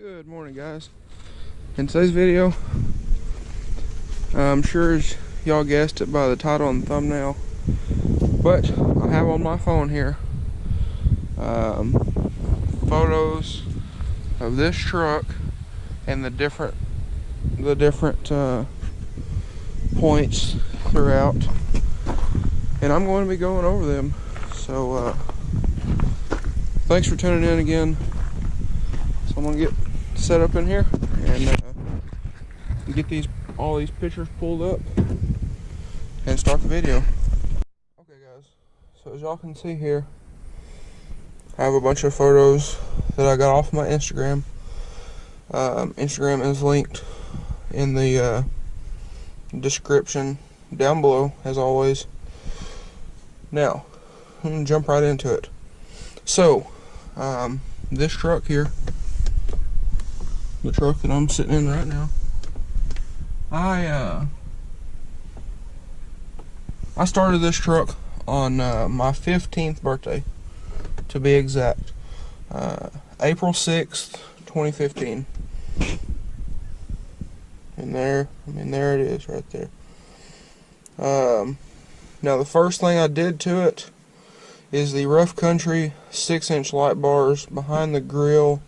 Good morning, guys. In today's video, I'm sure as y'all guessed it by the title and thumbnail, but I have on my phone here photos of this truck and the different points throughout, and I'm going to be going over them. So thanks for tuning in again. So I'm gonna get set up in here and get all these pictures pulled up and start the video. Okay, guys, so as y'all can see here, I have a bunch of photos that I got off my Instagram. Instagram is linked in the description down below, as always. Now, I'm gonna jump right into it. So, this truck here, the truck that I'm sitting in right now, I started this truck on my 15th birthday, to be exact. April 6th, 2015. And there it is right there. Now the first thing I did to it is the Rough Country 6-inch light bars behind the grill.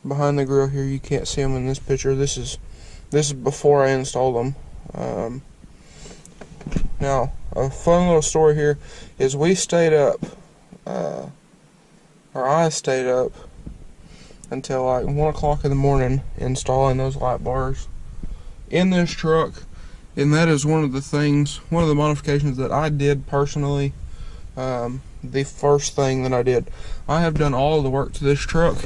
Behind the grill here, you can't see them in this picture. This is before I installed them. Now, a fun little story here is we stayed up, or I stayed up until like 1 o'clock in the morning installing those light bars in this truck, and that is one of the modifications that I did personally. The first thing that I did, I have done all of the work to this truck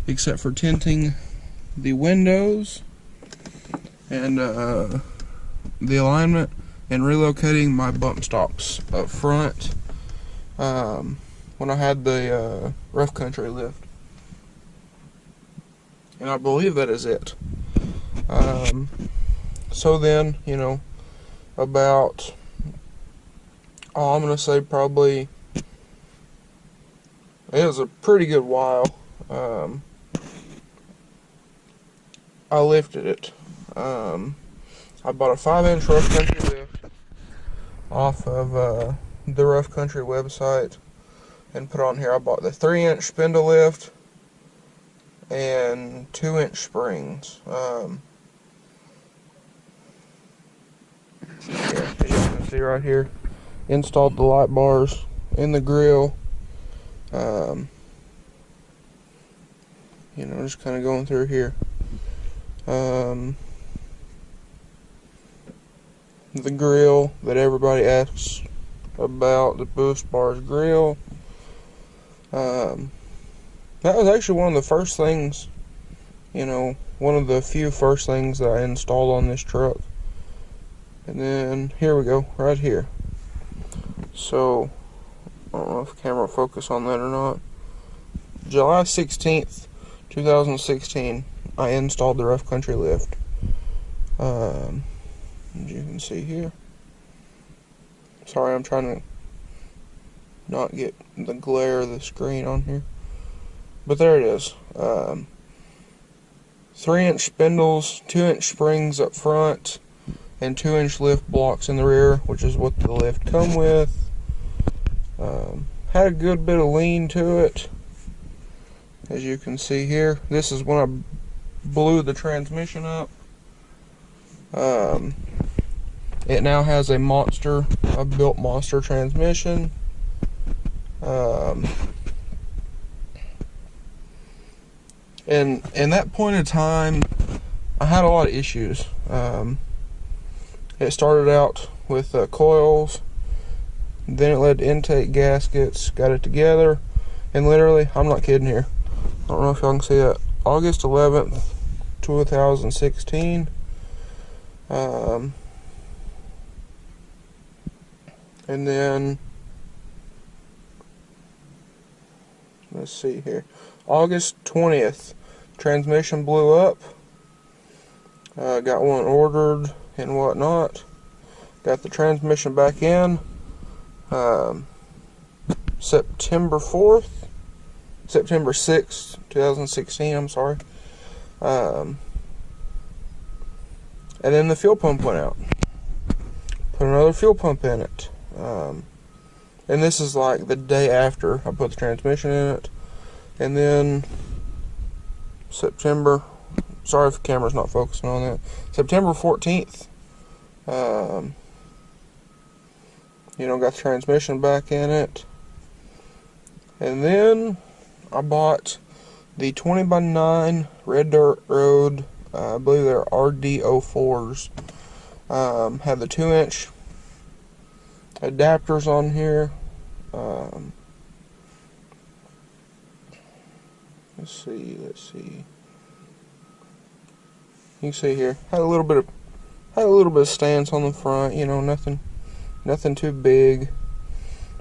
except for tinting the windows and the alignment and relocating my bump stops up front when I had the Rough Country lift, and I believe that is it. So then, about, I'm gonna say probably, it was a pretty good while, I lifted it. I bought a 5-inch Rough Country lift off of the Rough Country website and put on here. I bought the 3-inch spindle lift and 2-inch springs. Yeah, as you can see right here, installed the light bars in the grill. Just kind of going through here. The grill that everybody asks about, the Boost Bars grill. That was actually one of the first things, one of the few first things that I installed on this truck. And then here we go, right here. So, I don't know if the camera will focus on that or not. July 16th, 2016, I installed the Rough Country lift. As you can see here. Sorry, I'm trying to not get the glare of the screen on here. But there it is. 3-inch spindles, 2-inch springs up front, and 2-inch lift blocks in the rear, which is what the lift come with. Had a good bit of lean to it, as you can see here. This is when I blew the transmission up. It now has a built monster transmission. And in that point in time, I had a lot of issues. It started out with coils, then it led to intake gaskets, got it together, and literally, I'm not kidding here, I don't know if y'all can see that, August 11th, 2016, and then, let's see here, August 20th, transmission blew up, got one ordered and whatnot, got the transmission back in, September 4th, September 6th, 2016, I'm sorry. And then the fuel pump went out. Put another fuel pump in it. And this is like the day after I put the transmission in it. And then September, sorry if the camera's not focusing on that, September 14th, got the transmission back in it. And then I bought the 20x9 Red Dirt Road, I believe they're RD04s. Have the 2-inch adapters on here. Let's see. You can see here. Had a little bit of stance on the front. Nothing too big.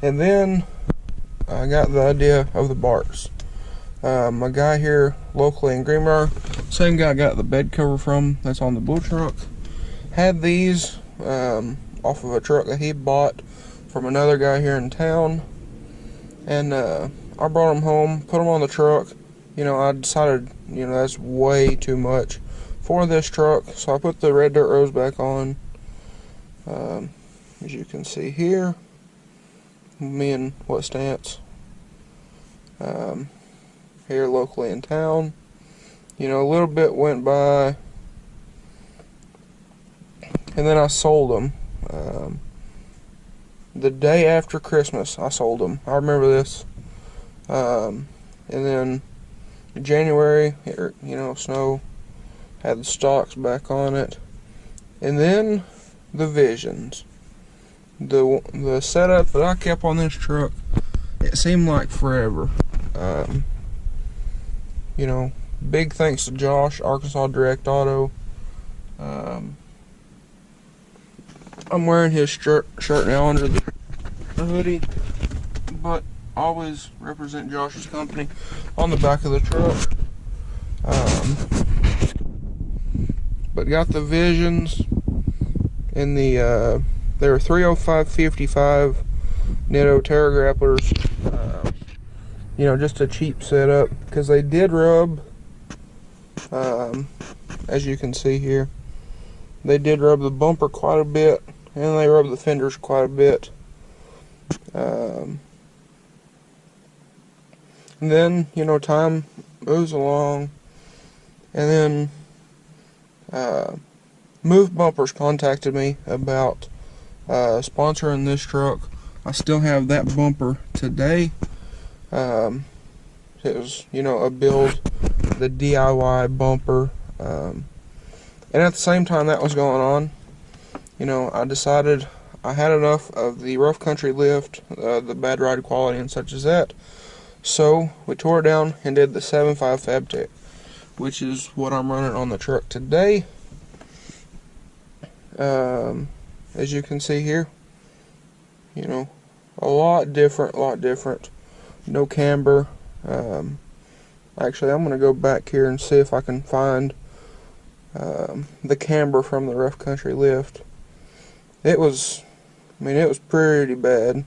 And then I got the idea of the bars. My guy here locally in Greenbrier, same guy I got the bed cover from. That's on the blue truck. Had these off of a truck that he bought from another guy here in town, and I brought them home, put them on the truck. I decided, that's way too much for this truck, so I put the Red Dirt Roads back on. As you can see here, me in what stance? Here locally in town. A little bit went by, and then I sold them. The day after Christmas, I sold them. I remember this. And then in January, snow, had the stocks back on it. And then the Visions. The setup that I kept on this truck, it seemed like forever. Big thanks to Josh, Arkansas Direct Auto. I'm wearing his shirt now under the hoodie, but always represent Josh's company on the back of the truck. But got the Visions in the they were 305/55 Nitto Terra Grapplers. Just a cheap setup, because they did rub, as you can see here, they did rub the bumper quite a bit, and they rubbed the fenders quite a bit. And then, time moves along, and then Move Bumpers contacted me about sponsoring this truck. I still have that bumper today. It was, a build, the DIY bumper. And at the same time that was going on, I decided I had enough of the rough country lift, the bad ride quality and such as that. So we tore it down and did the 7.5 FabTech, which is what I'm running on the truck today. As you can see here, a lot different. No camber. Actually, I'm going to go back here and see if I can find the camber from the rough country lift. It was pretty bad.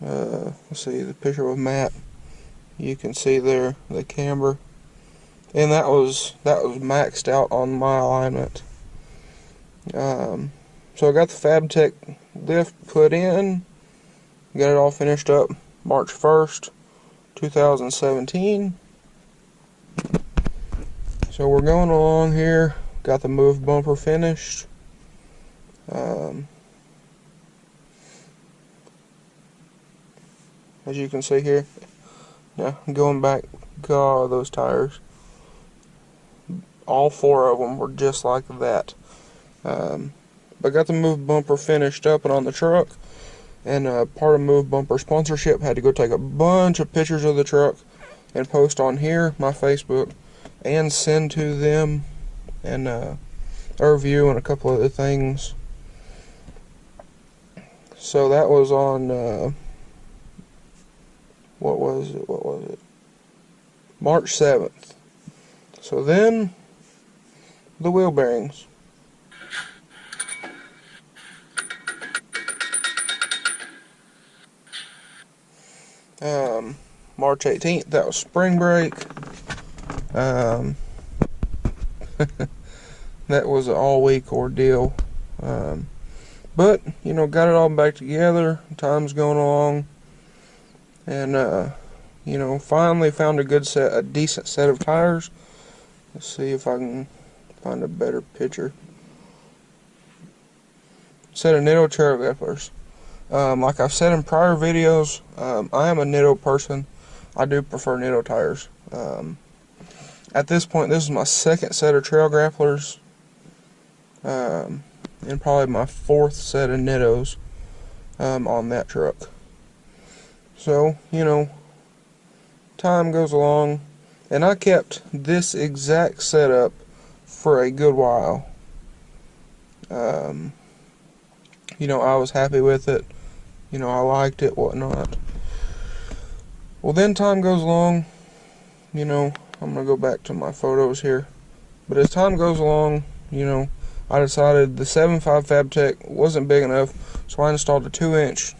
Let's see the picture with Matt. You can see there the camber, and that was maxed out on my alignment. So I got the FabTech lift put in, got it all finished up March 1st, 2017. So we're going along here. Got the Move bumper finished. As you can see here, going back, God, those tires, all 4 of them were just like that. But got the Move bumper finished up and on the truck, and part of Move bumper sponsorship had to go take a bunch of pictures of the truck and post on here, my Facebook, and send to them, and a review and a couple other things. So that was on what was it? March 7th. So then the wheel bearings. March 18th. That was spring break. That was an all-week ordeal. But, you know, got it all back together. Time's going along. And, you know, finally found a decent set of tires. Let's see if I can find a better picture. Set of Nitto trail grapplers. Like I've said in prior videos, I am a Nitto person. I do prefer Nitto tires. At this point, this is my second set of trail grapplers, and probably my fourth set of Nittos on that truck. So, you know, time goes along, and I kept this exact setup for a good while. You know, I was happy with it. You know, I liked it, whatnot. Well, then time goes along. You know, I'm going to go back to my photos here. But as time goes along, you know, I decided the 7.5 FabTech wasn't big enough, so I installed the 2-inch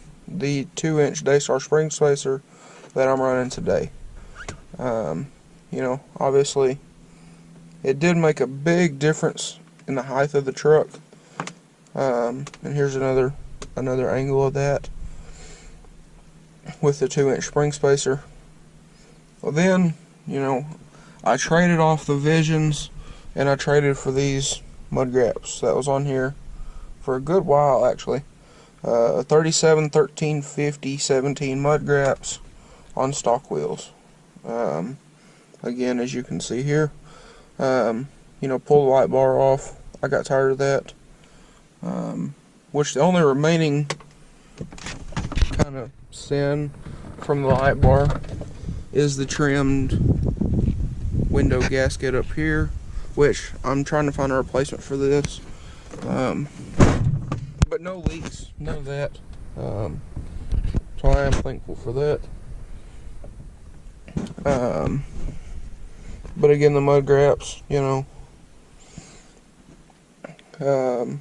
Daystar spring spacer that I'm running today. You know, obviously, it did make a big difference in the height of the truck. And here's another angle of that with the 2-inch spring spacer. Well, then, you know, I traded off the Visions and I traded for these mud graps that was on here for a good while, actually. 37, 13, 50, 17 mud graps on stock wheels. Again, as you can see here, you know, pull the light bar off. I got tired of that. Which the only remaining kind of sin from the light bar is the trimmed window gasket up here, which I'm trying to find a replacement for this. But no leaks, none of that. So I am thankful for that. But again, the mud graps, you know.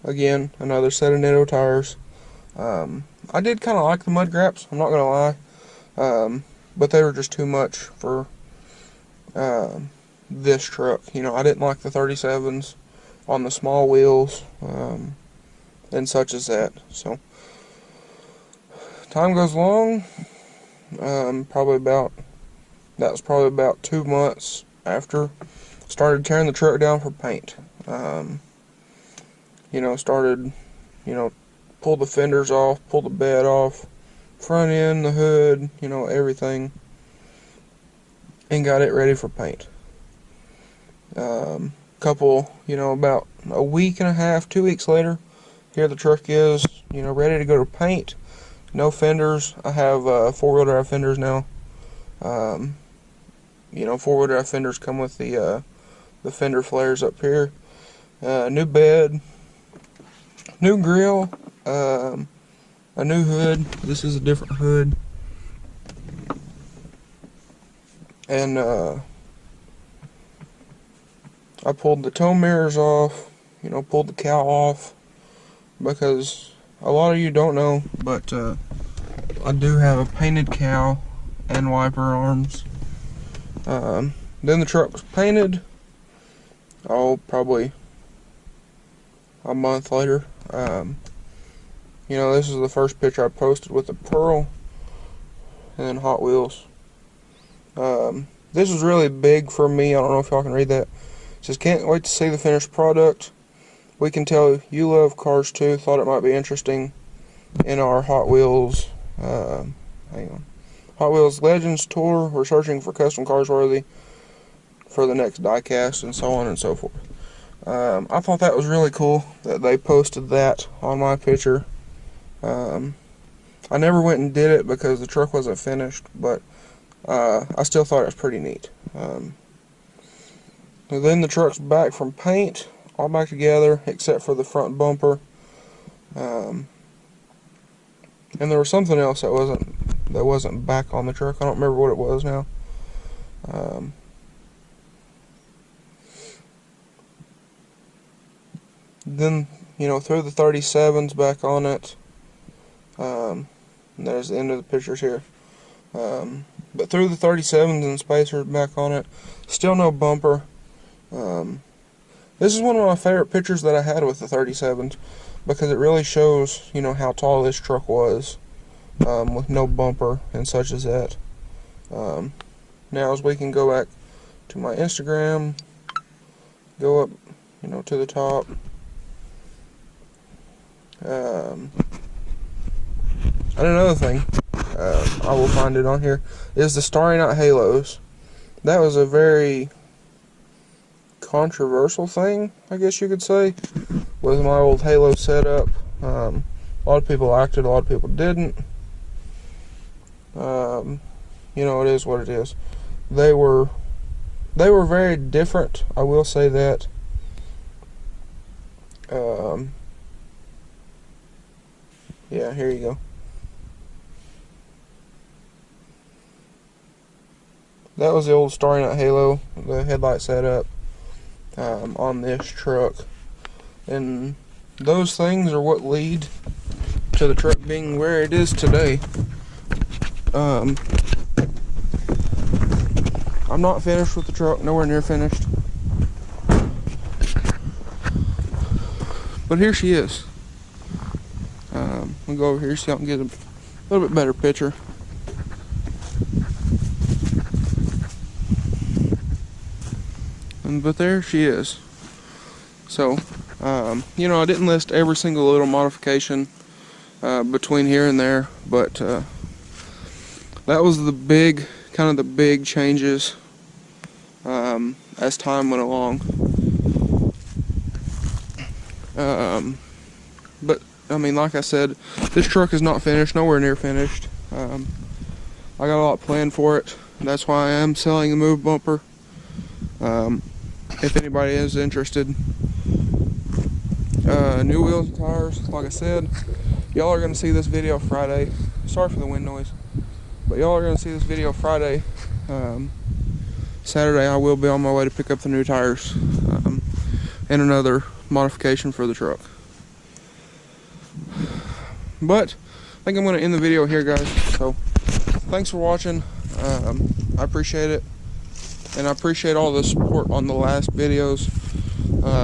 Again, another set of Nitto tires. I did kind of like the mud graps, I'm not going to lie. But they were just too much for this truck. You know, I didn't like the 37s on the small wheels and such as that. So, time goes along. That was probably about 2 months after I started tearing the truck down for paint. You know, pulled the fenders off, pulled the bed off, front end, the hood, you know, everything, and got it ready for paint. You know, about a week and a half, 2 weeks later, here the truck is, you know, ready to go to paint. No fenders. I have 4-wheel drive fenders now. You know, 4-wheel drive fenders come with the fender flares up here. New bed. New grill, a new hood. This is a different hood. And I pulled the tow mirrors off, you know, pulled the cowl off, because a lot of you don't know, but I do have a painted cowl and wiper arms. Then the truck was painted, probably a month later. You know, this is the first picture I posted with the Pearl and then Hot Wheels. This was really big for me. I don't know if y'all can read that. It says, "Can't wait to see the finished product. We can tell you love cars too. Thought it might be interesting in our Hot Wheels Hot Wheels Legends tour. We're searching for custom cars worthy for the next diecast," and so on and so forth. I thought that was really cool that they posted that on my picture. I never went and did it because the truck wasn't finished, but I still thought it was pretty neat. And then the truck's back from paint, all back together except for the front bumper. And there was something else that wasn't back on the truck. I don't remember what it was now. Then, you know, threw the 37s back on it. And there's the end of the pictures here. but threw the 37s and spacers back on it. Still no bumper. This is one of my favorite pictures that I had with the 37s, because it really shows, you know, how tall this truck was, with no bumper and such as that. Now as we can go back to my Instagram, go up, you know, to the top. And another thing, I will find it on here, is the Starry Night Halos. That was a very controversial thing, I guess you could say, with my old Halo setup. A lot of people liked it, a lot of people didn't. You know, it is what it is. They were very different, I will say that. Yeah, here you go. That was the old Starry Night Halo, the headlight setup on this truck. And those things are what lead to the truck being where it is today. I'm not finished with the truck, nowhere near finished. But here she is. I'll go over here so I can get a little bit better picture. But there she is. So, you know, I didn't list every single little modification between here and there, but that was the big, kind of the big changes as time went along. But I mean, like I said, this truck is not finished, nowhere near finished. I got a lot planned for it. That's why I am selling the move bumper. If anybody is interested. New wheels and tires, like I said, y'all are going to see this video Friday. Sorry for the wind noise, but y'all are going to see this video Friday. Saturday I will be on my way to pick up the new tires and another modification for the truck. But I think I'm going to end the video here, guys. So thanks for watching. I appreciate it, and I appreciate all the support on the last videos.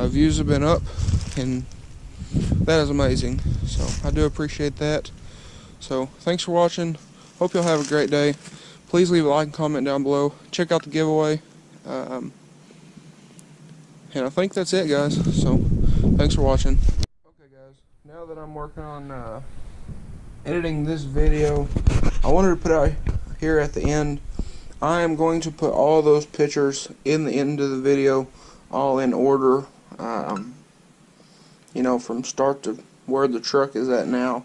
Views have been up, and that is amazing. So I do appreciate that. So thanks for watching. Hope you'll have a great day. Please leave a like and comment down below. Check out the giveaway. And I think that's it, guys. So thanks for watching. Okay, guys. Now that I'm working on editing this video, I wanted to put out here at the end, I am going to put all those pictures in the end of the video, all in order, you know, from start to where the truck is at now.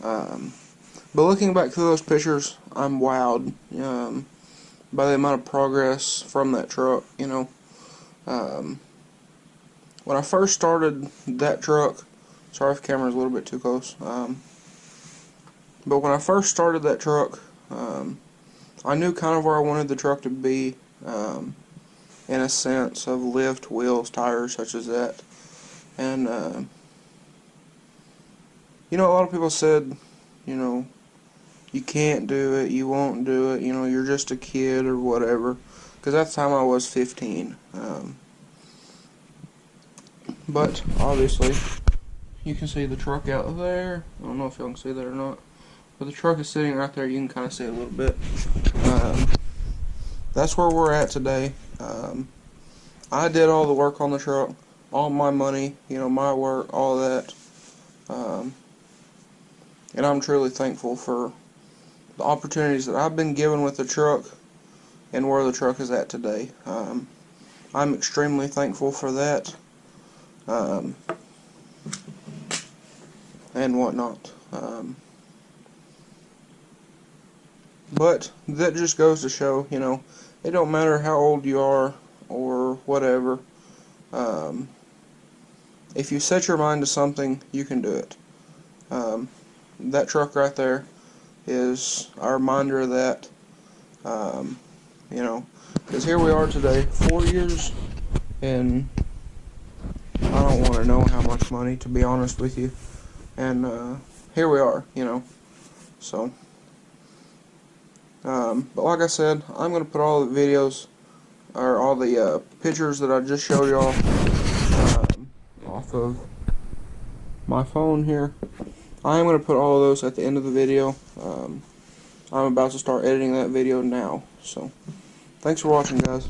But looking back through those pictures, I'm wowed by the amount of progress from that truck, you know. When I first started that truck, sorry if the camera's a little bit too close, but when I first started that truck, I knew kind of where I wanted the truck to be, in a sense of lift, wheels, tires, such as that. And, you know, a lot of people said, you know, you can't do it, you won't do it, you know, you're just a kid or whatever. Because at the time I was 15. But, obviously, you can see the truck out there. I don't know if y'all can see that or not. But the truck is sitting right there. You can kind of see it a little bit. That's where we're at today. I did all the work on the truck. All my money, you know, my work, all that. And I'm truly thankful for the opportunities that I've been given with the truck and where the truck is at today. I'm extremely thankful for that. And whatnot. But that just goes to show, you know, it don't matter how old you are or whatever. If you set your mind to something, you can do it. That truck right there is a reminder of that. You know, because here we are today, 4 years, and I don't want to know how much money, to be honest with you. And here we are, you know. So But like I said, I'm going to put all the videos, or all the pictures that I just showed y'all off of my phone here. I am going to put all of those at the end of the video. I'm about to start editing that video now. So, thanks for watching, guys.